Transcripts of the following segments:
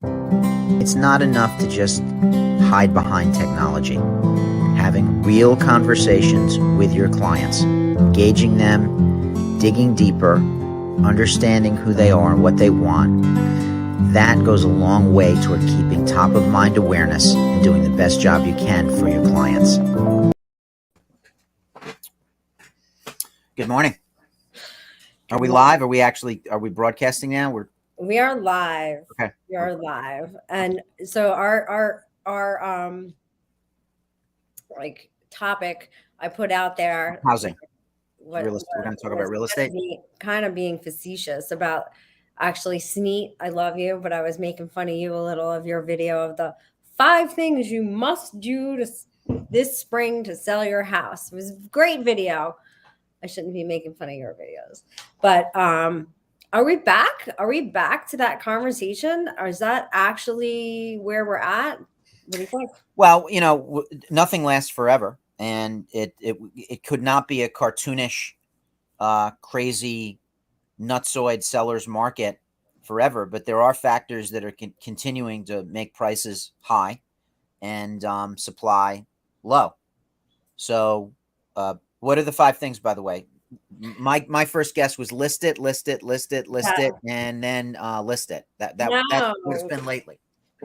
It's not enough to just hide behind technology. Having real conversations with your clients, engaging them, digging deeper, understanding who they are and what they want, that goes a long way toward keeping top of mind awareness and doing the best job you can for your clients. Good morning. Are we live? Are we broadcasting now? We are live. Okay. We are live. And so our like topic I put out there, Housing. we're going to talk about real estate. Kind of being facetious about actually Sneet. I love you, but I was making fun of you a little of your video of the 5 things you must do this spring to sell your house. It was a great video. I shouldn't be making fun of your videos, but are we back? Are we back to that conversation? Or is that actually where we're at? What do you think? Well, nothing lasts forever, and it could not be a cartoonish, crazy, nutsoid seller's market forever. But there are factors that are continuing to make prices high and supply low. So, what are the 5 things, by the way? My first guess was list it, and then list it. That's what it's been lately.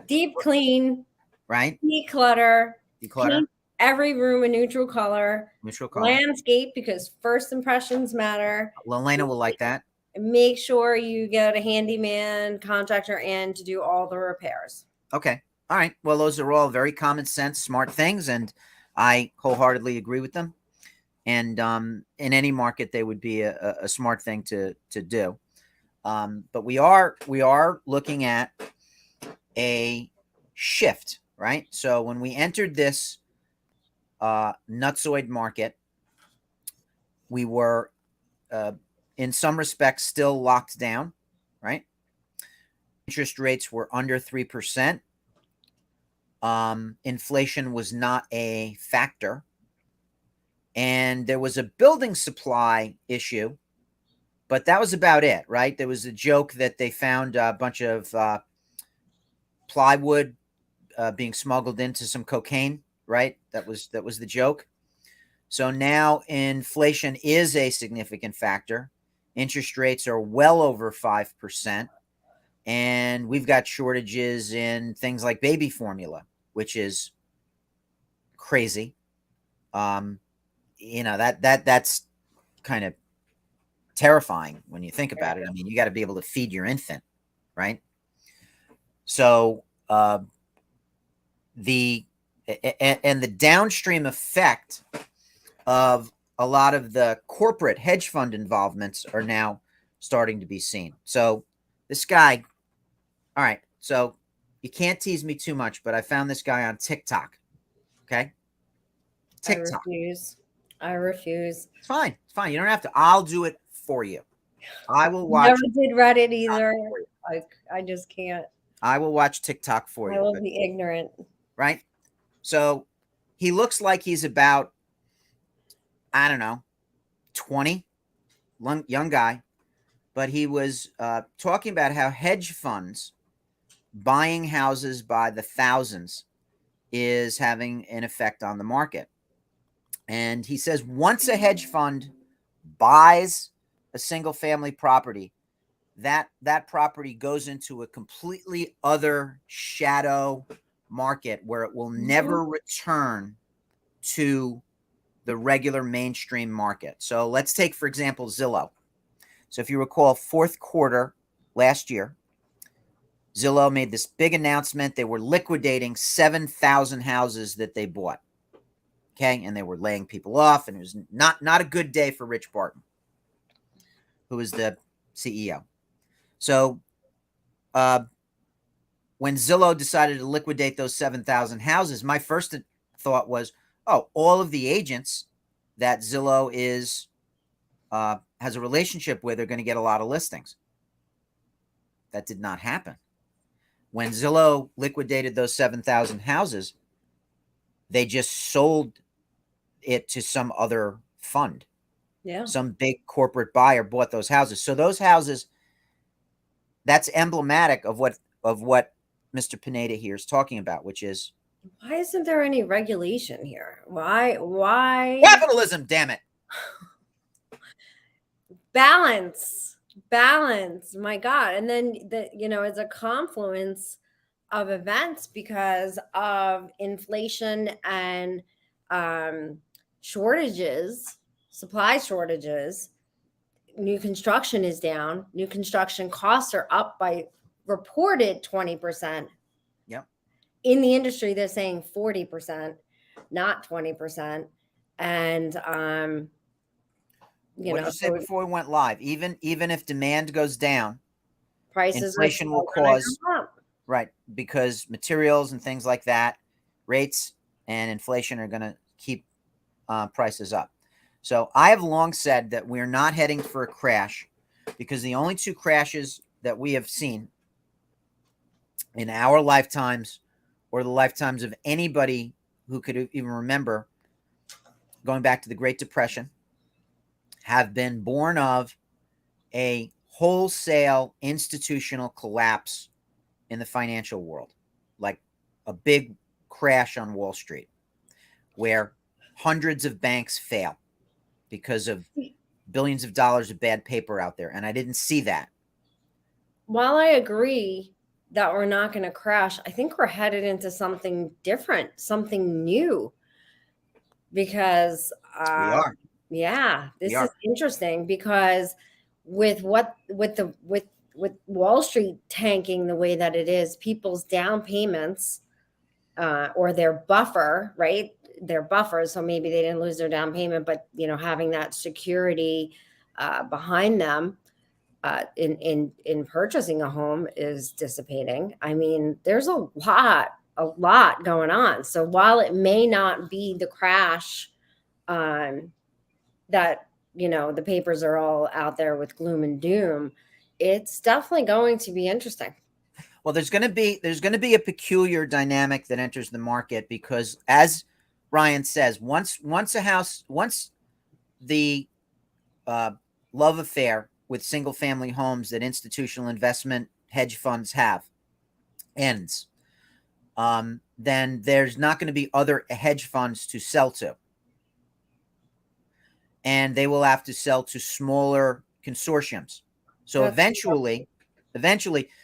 Deep clean, right? Declutter. Paint every room a neutral color. Landscape, because first impressions matter. Lelena will like that. Make sure you get a handyman contractor in to do all the repairs. Okay. All right. Well, those are all very common sense, smart things, and I wholeheartedly agree with them. And in any market, they would be a smart thing to do. But we are looking at a shift, right? So when we entered this nutsoid market, we were in some respects still locked down, right? Interest rates were under 3%. Inflation was not a factor. And there was a building supply issue, but that was about it, right? There was a joke that they found a bunch of plywood being smuggled into some cocaine, right? That was the joke. So now inflation is a significant factor. Interest rates are well over 5%. And we've got shortages in things like baby formula, which is crazy. That's kind of terrifying when you think about it. I mean, you got to be able to feed your infant, right? So the downstream effect of a lot of the corporate hedge fund involvements are now starting to be seen. So this guy, all right, so you can't tease me too much, but I found this guy on TikTok. Okay. TikTok. I refuse. It's fine. You don't have to. I'll do it for you. I will watch. Never did Reddit either. I just can't. I will watch TikTok for you. I will be ignorant. Right? So he looks like he's about, I don't know, 20, young guy. But he was talking about how hedge funds buying houses by the thousands is having an effect on the market. And he says once a hedge fund buys a single family property, that property goes into a completely other shadow market where it will never return to the regular mainstream market. So let's take, for example, Zillow. So if you recall, fourth quarter last year, Zillow made this big announcement. They were liquidating 7,000 houses that they bought. Okay, and they were laying people off, and it was not a good day for Rich Barton, who is the CEO. So when Zillow decided to liquidate those 7,000 houses, my first thought was, oh, all of the agents that Zillow has a relationship with are going to get a lot of listings. That did not happen. When Zillow liquidated those 7,000 houses, they just sold it to some other fund. Yeah. Some big corporate buyer bought those houses. So those houses, that's emblematic of what Mr. Pineda here is talking about, which is Why isn't there any regulation here? Why capitalism, damn it. balance? Balance. My God. And then it's a confluence of events because of inflation and shortages, supply shortages. New construction is down. New construction costs are up by reported 20%. Yep. In the industry, they're saying 40%, not 20%. And What did you say before we went live? Even if demand goes down, prices inflation will cause, right, because materials and things like that, rates and inflation are going to keep prices up. So I have long said that we're not heading for a crash, because the only two crashes that we have seen in our lifetimes, or the lifetimes of anybody who could even remember, going back to the Great Depression, have been born of a wholesale institutional collapse in the financial world, like a big crash on Wall Street, where hundreds of banks fail because of billions of dollars of bad paper out there. And I didn't see that. While I agree that we're not going to crash, I think we're headed into something different, something new, because We are. Yeah, this is interesting, because with Wall Street tanking the way that it is, people's down payments or their buffer, right? Their buffer, so maybe they didn't lose their down payment, but having that security behind them in purchasing a home is dissipating. I mean, there's a lot going on. So while it may not be the crash that the papers are all out there with gloom and doom, it's definitely going to be interesting. Well, there's going to be a peculiar dynamic that enters the market, because, as Ryan says, once the love affair with single family homes that institutional investment hedge funds have ends, then there's not going to be other hedge funds to sell to. And they will have to sell to smaller consortiums. So eventually,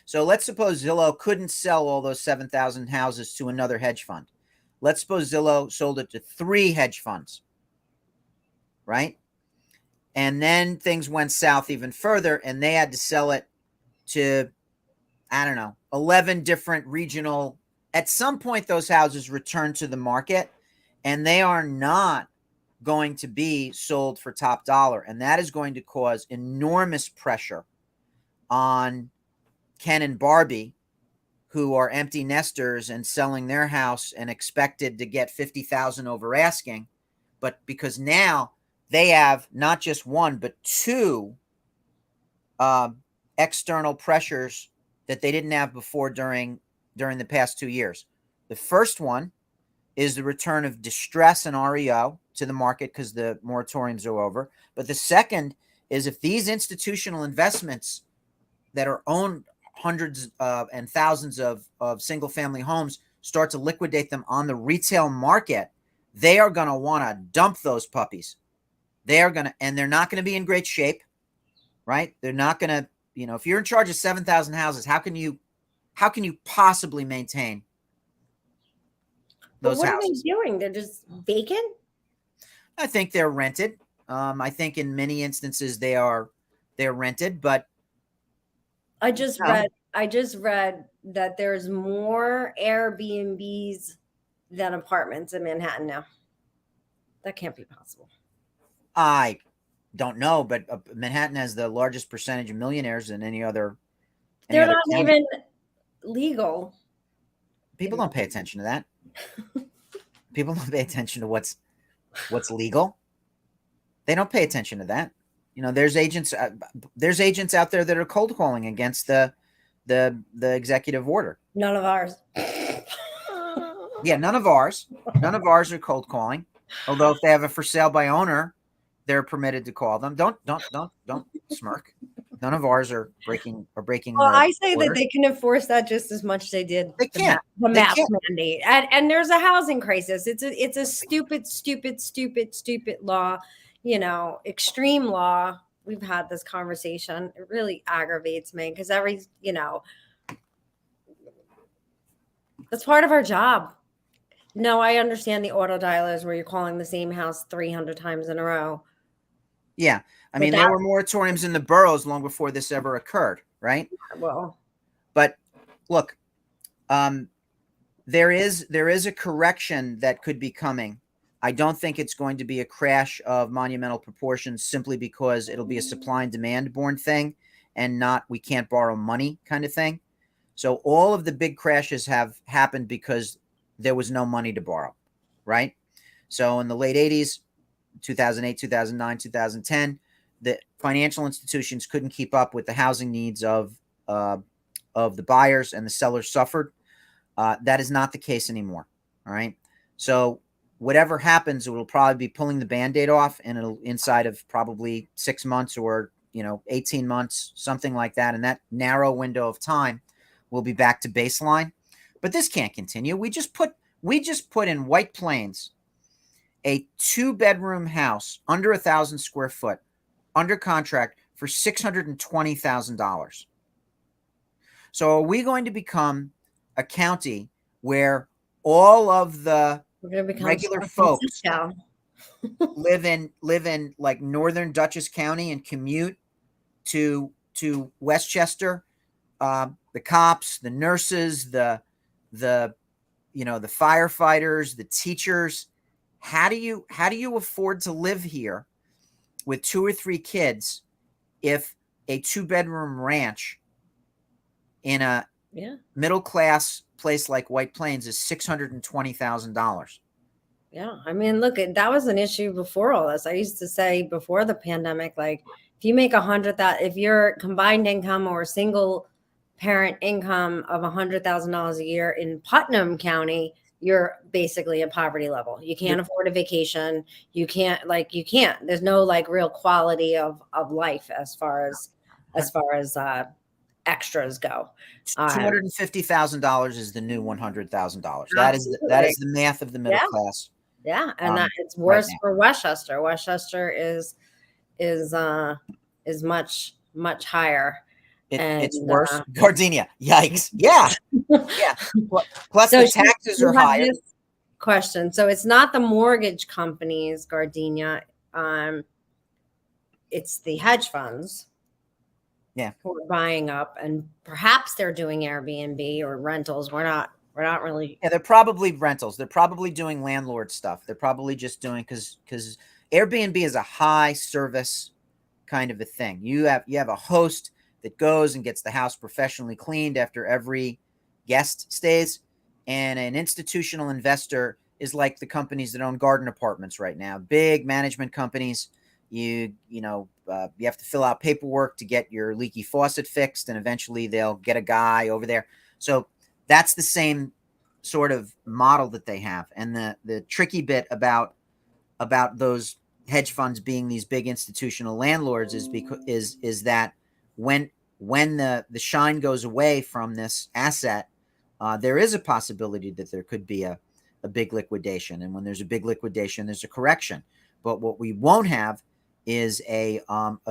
so let's suppose Zillow couldn't sell all those 7,000 houses to another hedge fund. Let's suppose Zillow sold it to 3 hedge funds, right? And then things went south even further, and they had to sell it to, 11 different regional. At some point, those houses return to the market, and they are not going to be sold for top dollar. And that is going to cause enormous pressure on Ken and Barbie, who are empty nesters and selling their house and expected to get $50,000 over asking. But because now they have not just one, but 2 external pressures that they didn't have before during the past 2 years. The first one is the return of distress and REO to the market because the moratoriums are over. But the second is, if these institutional investments that are owned hundreds and thousands of single family homes start to liquidate them on the retail market, they are going to want to dump those puppies. And they're not going to be in great shape, right? They're not going to, if you're in charge of 7,000 houses, how can you possibly maintain those houses? What are they doing? They're just vacant? I think they're rented. I think in many instances they're rented, but I just read that there's more Airbnbs than apartments in Manhattan now. That can't be possible. I don't know, but Manhattan has the largest percentage of millionaires than any other. They're not even legal. People don't pay attention to that. People don't pay attention to what's legal. They don't pay attention to that. There's agents out there that are cold calling against the executive order. None of ours. Yeah, none of ours. None of ours are cold calling. Although if they have a for sale by owner, they're permitted to call them. Don't smirk. None of ours are breaking Well, the I say that orders. they can enforce that just as much as they did They can't. the They mask can't. mandate. And there's a housing crisis. It's a stupid, stupid, stupid, stupid law, extreme law. We've had this conversation. It really aggravates me because that's part of our job. No, I understand the auto dialers where you're calling the same house 300 times in a row. Yeah. I But mean, there were moratoriums in the boroughs long before this ever occurred, right? well, But look, there is a correction that could be coming. I don't think it's going to be a crash of monumental proportions simply because it'll be a supply and demand born thing and not we can't borrow money kind of thing. So all of the big crashes have happened because there was no money to borrow, right? So in the late 80s, 2008, 2009, 2010, the financial institutions couldn't keep up with the housing needs of the buyers, and the sellers suffered. That is not the case anymore. All right. So whatever happens, it will probably be pulling the Band-Aid off, and it'll inside of probably 6 months or 18 months, something like that. And that narrow window of time, we'll be back to baseline. But this can't continue. We just put in White Plains a 2-bedroom house under 1,000 square foot under contract for $620,000. So are we going to become a county where all of the regular folks live in like northern Dutchess County and commute to Westchester? The cops, the nurses, the firefighters, the teachers. How do you afford to live here with 2 or 3 kids if a 2-bedroom ranch in a middle class place like White Plains is $620,000? Yeah, I mean, look, that was an issue before all this. I used to say before the pandemic, like if you make if your combined income or single parent income of $100,000 a year in Putnam County, you're basically a poverty level. You can't afford a vacation. You can't. There's no real quality of life as far as extras go. $250,000 is the new $100,000. That is the math of the middle class. Yeah, and that it's worse for Westchester. Westchester is much higher. It's worse. Gardenia, yikes! Yeah, yeah. Plus, so the taxes are higher. Question. So it's not the mortgage companies, Gardenia. It's the hedge funds. Yeah, who are buying up, and perhaps they're doing Airbnb or rentals. We're not really. Yeah, they're probably rentals. They're probably doing landlord stuff. They're probably just doing because Airbnb is a high service kind of a thing. You have a host that goes and gets the house professionally cleaned after every guest stays, and an institutional investor is like the companies that own garden apartments right now, big management companies. You have to fill out paperwork to get your leaky faucet fixed, and eventually they'll get a guy over there. So that's the same sort of model that they have. And the tricky bit about those hedge funds being these big institutional landlords is that when the shine goes away from this asset, there is a possibility that there could be a big liquidation. And when there's a big liquidation, there's a correction. But what we won't have is a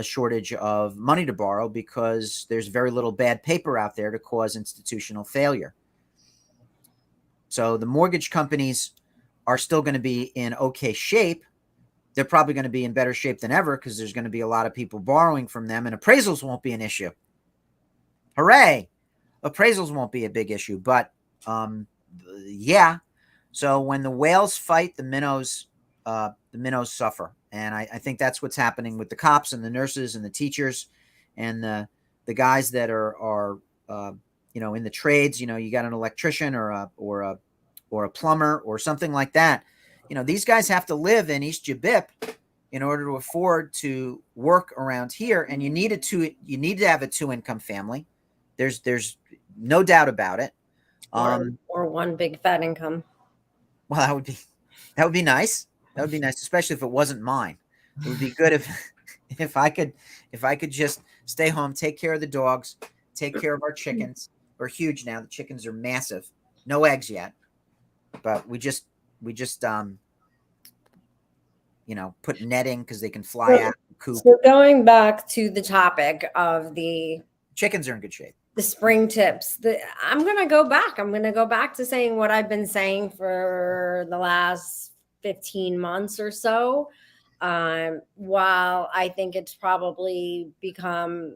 shortage of money to borrow because there's very little bad paper out there to cause institutional failure. So the mortgage companies are still going to be in okay shape. They're probably going to be in better shape than ever because there's going to be a lot of people borrowing from them, and appraisals won't be an issue. Hooray! Appraisals won't be a big issue, but yeah. So when the whales fight, the minnows suffer. And I think that's what's happening with the cops and the nurses and the teachers and the guys that are in the trades. You got an electrician or a plumber or something like that. These guys have to live in East Jabip in order to afford to work around here. And you need to have a 2-income family. There's no doubt about it. Or one big fat income. Well, that would be nice. That would be nice, especially if it wasn't mine. It would be good if if I could just stay home, take care of the dogs, take care of our chickens. We're huge now. The chickens are massive. No eggs yet, but we just put netting because they can fly out of the coop. So going back to the topic of the Chickens are in good shape. The spring tips. I'm going to go back. I'm going to go back to saying what I've been saying for the last 15 months or so. While I think it's probably become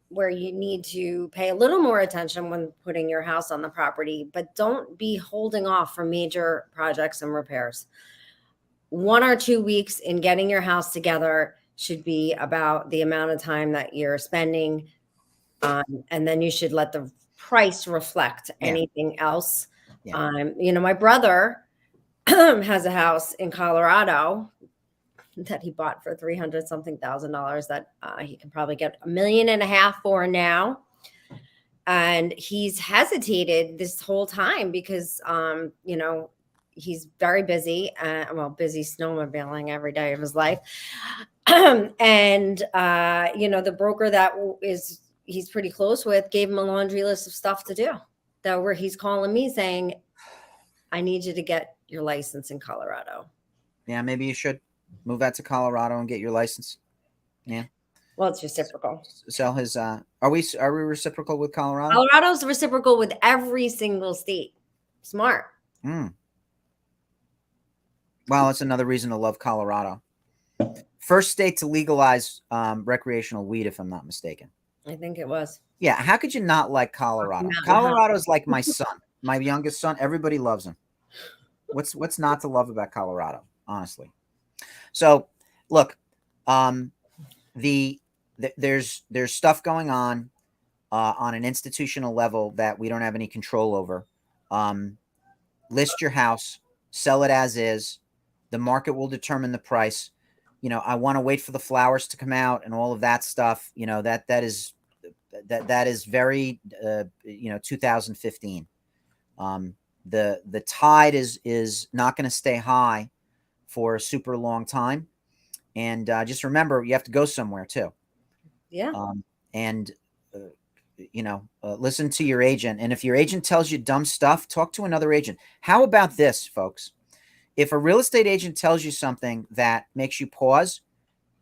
where you need to pay a little more attention when putting your house on the property, but don't be holding off for major projects and repairs. 1 or 2 weeks in getting your house together should be about the amount of time that you're spending. And then you should let the price reflect anything else. Yeah. My brother has a house in Colorado that he bought for $300-something thousand that he can probably get $1.5 million for now. And he's hesitated this whole time because, he's very busy, busy snowmobiling every day of his life. And, the broker that he's pretty close with gave him a laundry list of stuff to do. That where he's calling me saying, I need you to get your license in Colorado. Yeah, maybe you should move out to Colorado and get your license. Yeah. Well, it's reciprocal. Sell his are we reciprocal with Colorado? Colorado's reciprocal with every single state. Smart. Well, it's another reason to love Colorado. First state to legalize recreational weed, if I'm not mistaken. I think it was. Yeah. How could you not like Colorado? Colorado's like my son, my youngest son. Everybody loves him. What's not to love about Colorado, honestly? So, look, there's stuff going on an institutional level that we don't have any control over. List your house, sell it as is. The market will determine the price. I want to wait for the flowers to come out and all of that stuff. That is very 2015. The tide is not going to stay high for a super long time. And just remember, you have to go somewhere too. Yeah. Listen to your agent. And if your agent tells you dumb stuff, talk to another agent. How about this, folks? If a real estate agent tells you something that makes you pause,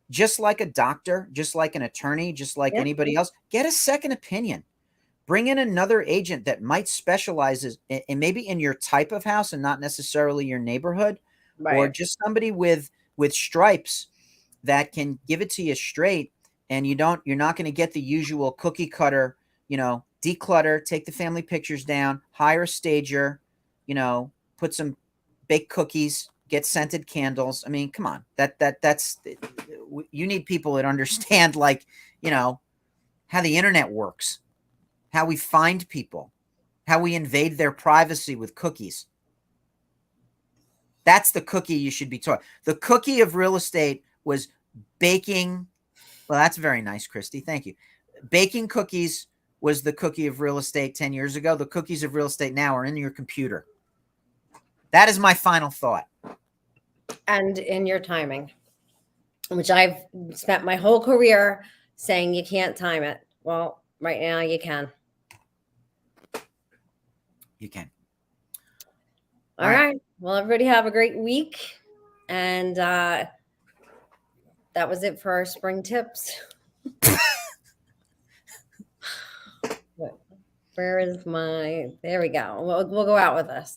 just like a doctor, just like an attorney, just like anybody else, get a second opinion. Bring in another agent that might specialize in maybe in your type of house and not necessarily your neighborhood, or just somebody with stripes that can give it to you straight. And you're not going to get the usual cookie cutter, declutter, take the family pictures down, hire a stager, put some baked cookies, get scented candles. I mean, come on, that's you need people that understand, how the internet works, how we find people, how we invade their privacy with cookies. That's the cookie you should be taught. The cookie of real estate was baking. Well, that's very nice, Christy. Thank you. Baking cookies was the cookie of real estate 10 years ago. The cookies of real estate now are in your computer. That is my final thought. And in your timing, which I've spent my whole career saying you can't time it. Well, right now you can. You can. All right. Well, everybody have a great week. And that was it for our spring tips. Where is there we go. We'll go out with this.